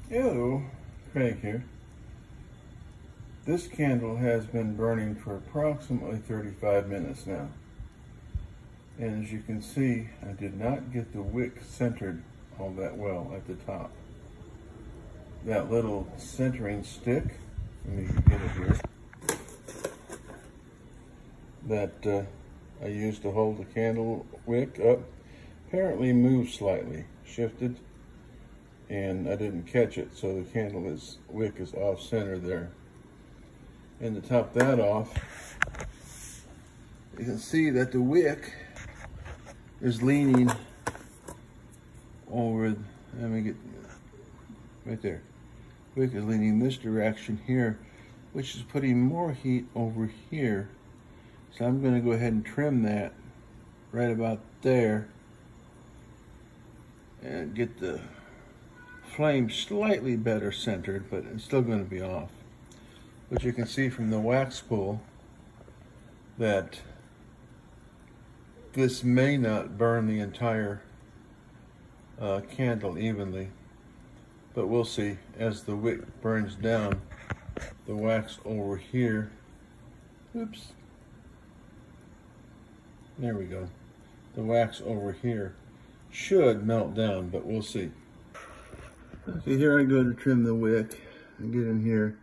Hello, Craig here. This candle has been burning for approximately 35 minutes now. And as you can see, I did not get the wick centered all that well at the top. That little centering stick, let me get it here, that I used to hold the candle wick up, apparently moved slightly, shifted, and I didn't catch it, so the wick is off center there. And to top that off, you can see that the wick is leaning over, let me get right there. Wick is leaning this direction here, which is putting more heat over here. So I'm going to go ahead and trim that right about there and get the flame slightly better centered, but it's still going to be off. But you can see from the wax spool that this may not burn the entire candle evenly, but we'll see. As the wick burns down, the wax over here, oops, there we go. The wax over here should melt down, but we'll see. Okay, here I go to trim the wick and get in here.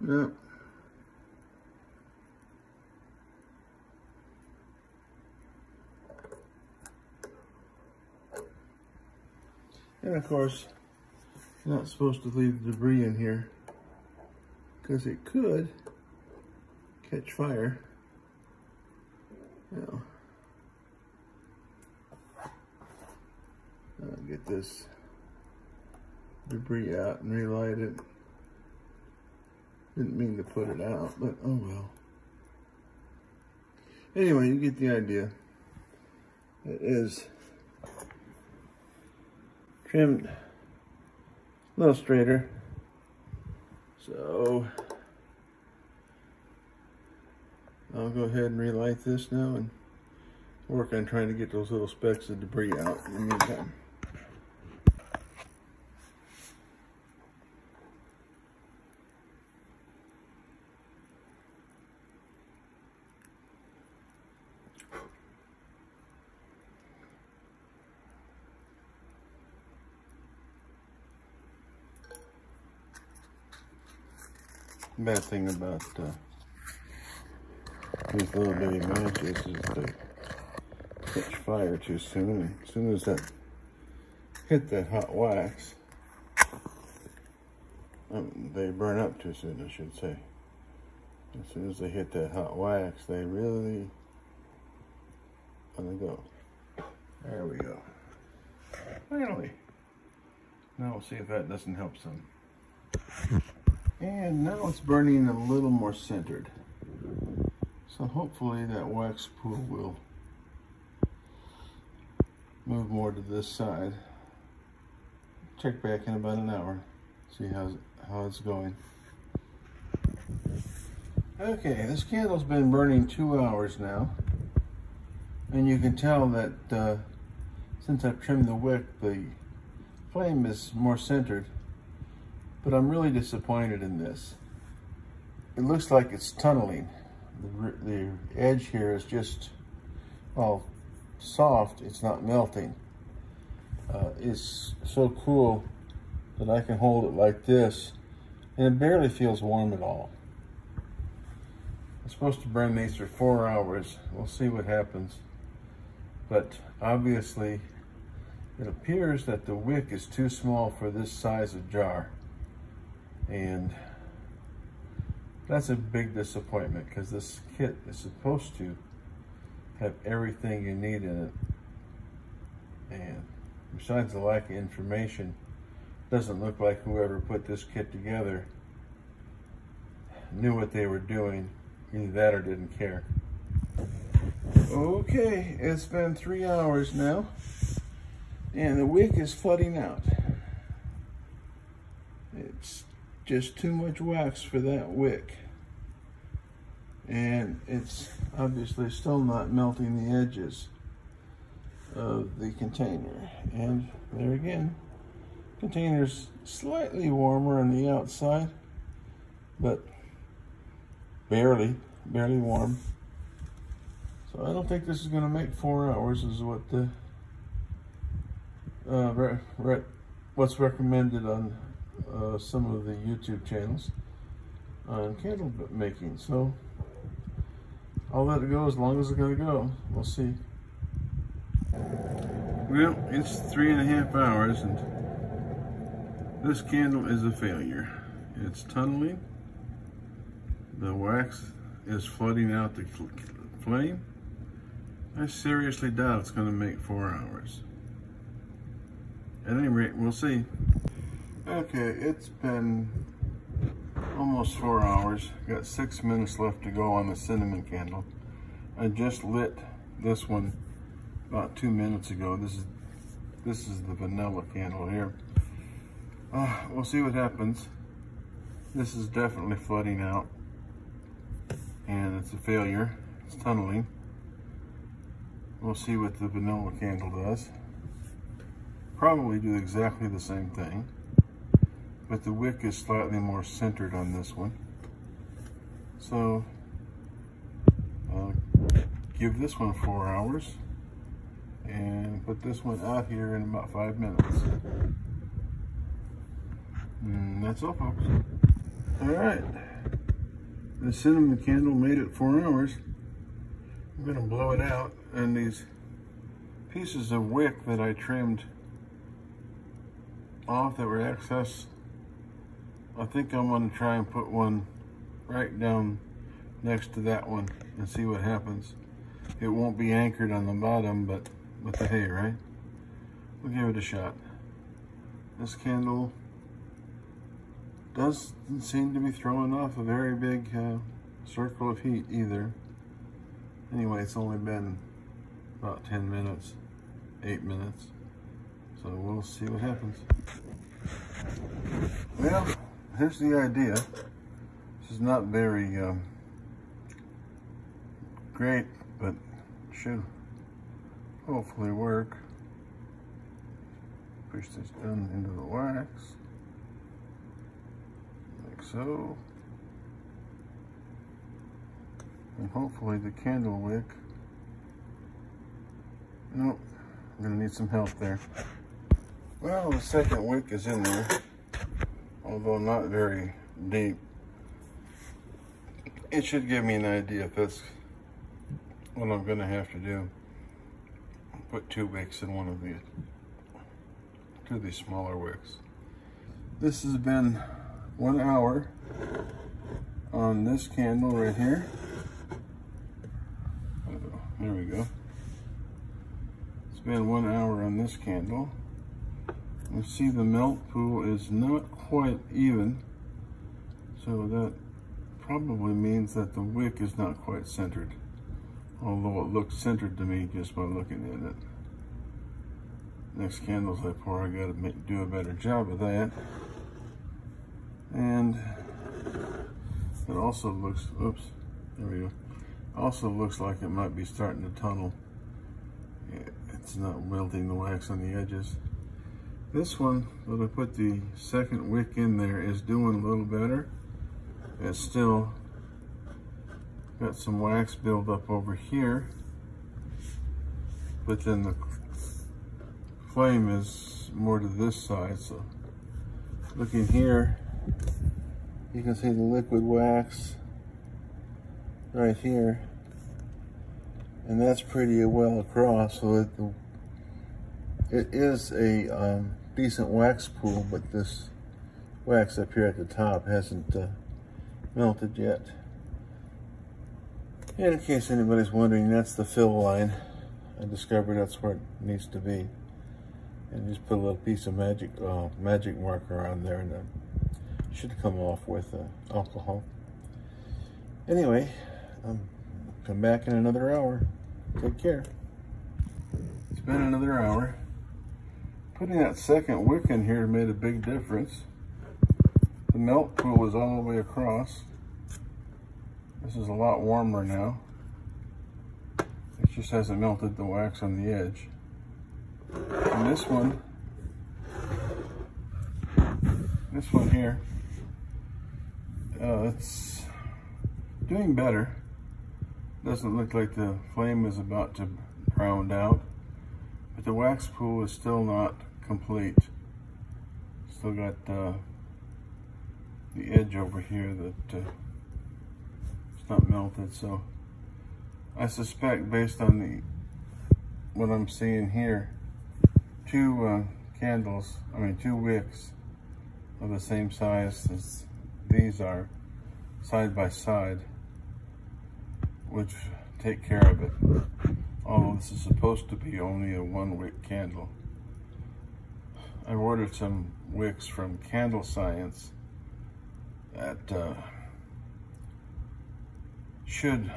No. And of course, you're not supposed to leave debris in here because it could catch fire. Now, I'll get this debris out and relight it. Didn't mean to put it out, but oh well. Anyway, you get the idea. It is trimmed a little straighter. So I'll go ahead and relight this now and work on trying to get those little specks of debris out in the meantime. Bad thing about these little bitty matches is they catch fire too soon. And as soon as that hit that hot wax, they burn up too soon, I should say. As soon as they hit that hot wax, they really want to go. There we go. Finally. Now we'll see if that doesn't help some. And now it's burning a little more centered. So hopefully that wax spool will move more to this side. Check back in about an hour, see how it's going. Okay, this candle's been burning 2 hours now. And you can tell that since I've trimmed the wick, the flame is more centered. But I'm really disappointed in this. It looks like it's tunneling. The edge here is just, well, soft, it's not melting. It's so cool that I can hold it like this, and it barely feels warm at all. I'm supposed to burn these for 4 hours. We'll see what happens. But obviously, it appears that the wick is too small for this size of jar. And that's a big disappointment because this kit is supposed to have everything you need in it. And besides the lack of information, it doesn't look like whoever put this kit together knew what they were doing. Either that or didn't care. Okay, it's been 3 hours now, and the wick is flooding out. It's just too much wax for that wick. And it's obviously still not melting the edges. of the container. And there again, container's slightly warmer on the outside, but barely warm. So I don't think this is going to make 4 hours, is what the what's recommended on some of the YouTube channels on candle making. So I'll let it go as long as it's going to go. We'll see. Well, it's 3.5 hours and this candle is a failure. It's tunneling. The wax is flooding out the flame. I seriously doubt it's going to make 4 hours. At any rate, we'll see. Okay, it's been almost 4 hours. Got 6 minutes left to go on the cinnamon candle. I just lit this one about 2 minutes ago. This is the vanilla candle here. We'll see what happens. This is definitely flooding out, and it's a failure. It's tunneling. We'll see what the vanilla candle does. Probably do exactly the same thing, but the wick is slightly more centered on this one. So I'll give this one 4 hours and put this one out here in about 5 minutes. And that's all, folks. All right, the cinnamon candle made it 4 hours. I'm gonna blow it out, and these pieces of wick that I trimmed off that were excess, I think I'm gonna try and put one right down next to that one and see what happens. It won't be anchored on the bottom, but with the hay, right? We'll give it a shot. This candle doesn't seem to be throwing off a very big circle of heat either. Anyway, it's only been about 10 minutes, 8 minutes. So we'll see what happens. Well, here's the idea. This is not very great, but should hopefully work. Push this down into the wax, like so. And hopefully the candle wick. Nope, I'm gonna need some help there. Well, the second wick is in there, although not very deep. It should give me an idea if that's what I'm gonna have to do. Put 2 wicks in one of these, 2 of these smaller wicks. This has been 1 hour on this candle right here. There we go. It's been 1 hour on this candle. You see the melt pool is not quite even, so that probably means that the wick is not quite centered, although it looks centered to me just by looking at it. Next candles I pour, I gotta do a better job of that. And it also looks, oops, there we go. Also looks like it might be starting to tunnel. It's not melting the wax on the edges. This one, that I put the second wick in there, is doing a little better. It's still got some wax build up over here, but then the flame is more to this side. So looking here, you can see the liquid wax right here, and that's pretty well across, so it is a decent wax pool, but this wax up here at the top hasn't melted yet. And in case anybody's wondering, that's the fill line. I discovered that's where it needs to be. And just put a little piece of magic marker on there, and it should come off with alcohol. Anyway, come back in another hour. Take care. It's been another hour. Putting that second wick in here made a big difference. The melt pool is all the way across. This is a lot warmer now. It just hasn't melted the wax on the edge. this one here, it's doing better. Doesn't look like the flame is about to round out, but the wax pool is still not complete. Still got the edge over here that it's not melted. So I suspect, based on what I'm seeing here, two wicks of the same size as these are, side by side, which take care of it. Although this is supposed to be only a 1-wick candle. I ordered some wicks from Candle Science that should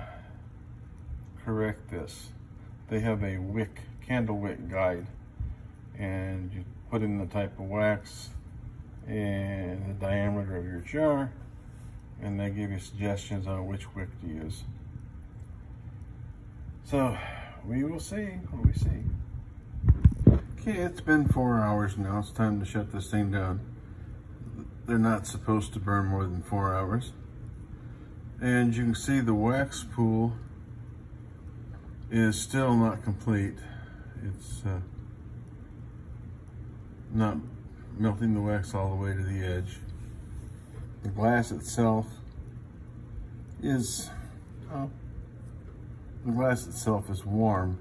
correct this. They have a candle wick guide, and you put in the type of wax and the diameter of your jar, and they give you suggestions on which wick to use. So we will see what we see. Okay, it's been 4 hours now. It's time to shut this thing down. They're not supposed to burn more than 4 hours. And you can see the wax pool is still not complete. It's not melting the wax all the way to the edge. The glass itself is warm,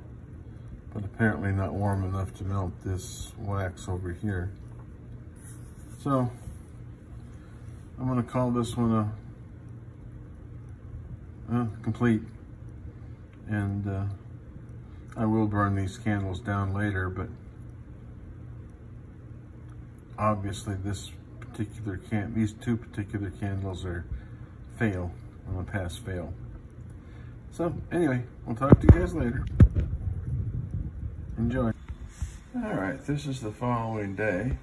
but apparently not warm enough to melt this wax over here. So I'm going to call this one complete, and I will burn these candles down later, but obviously these two particular candles are fail. I'm gonna pass fail. So anyway, we'll talk to you guys later. Enjoy. All right, this is the following day,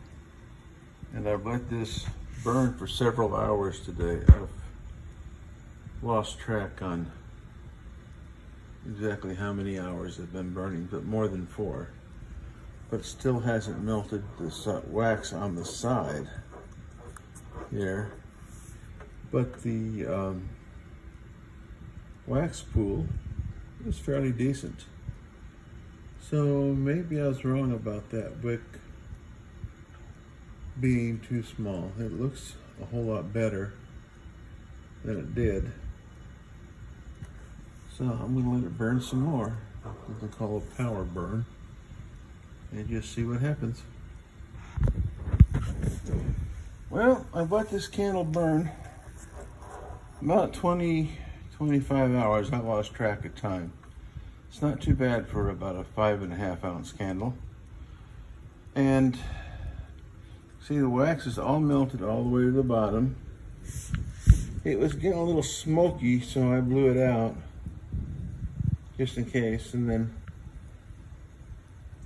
and I've let this burn for several hours today. I've lost track on exactly how many hours have been burning, but more than 4. But still hasn't melted this wax on the side here. But the wax pool is fairly decent. So maybe I was wrong about that wick being too small. It looks a whole lot better than it did. So I'm going to let it burn some more. We can call it a power burn, and just see what happens. Well, I've let this candle burn about 20-25 hours. I lost track of time. It's not too bad for about a 5.5 ounce candle. And see, the wax is all melted all the way to the bottom. It was getting a little smoky, so I blew it out just in case, and then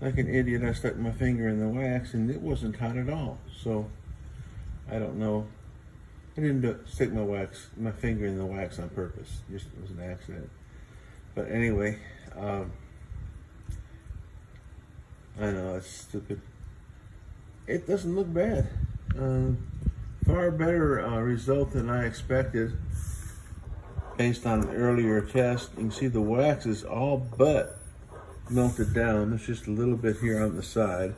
like an idiot I stuck my finger in the wax and it wasn't hot at all. So I don't know, I didn't stick my finger in the wax on purpose. Just, it was an accident. But anyway, I know it's stupid. It doesn't look bad. Far better result than I expected based on an earlier test. You can see the wax is all but melted down. There's just a little bit here on the side,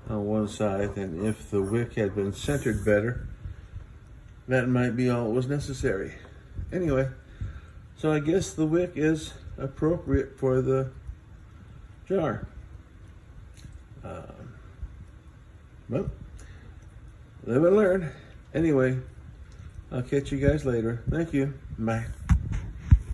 on one side, and if the wick had been centered better, that might be all that was necessary. Anyway, so I guess the wick is appropriate for the jar. Well, live and learn. Anyway, I'll catch you guys later. Thank you. Bye.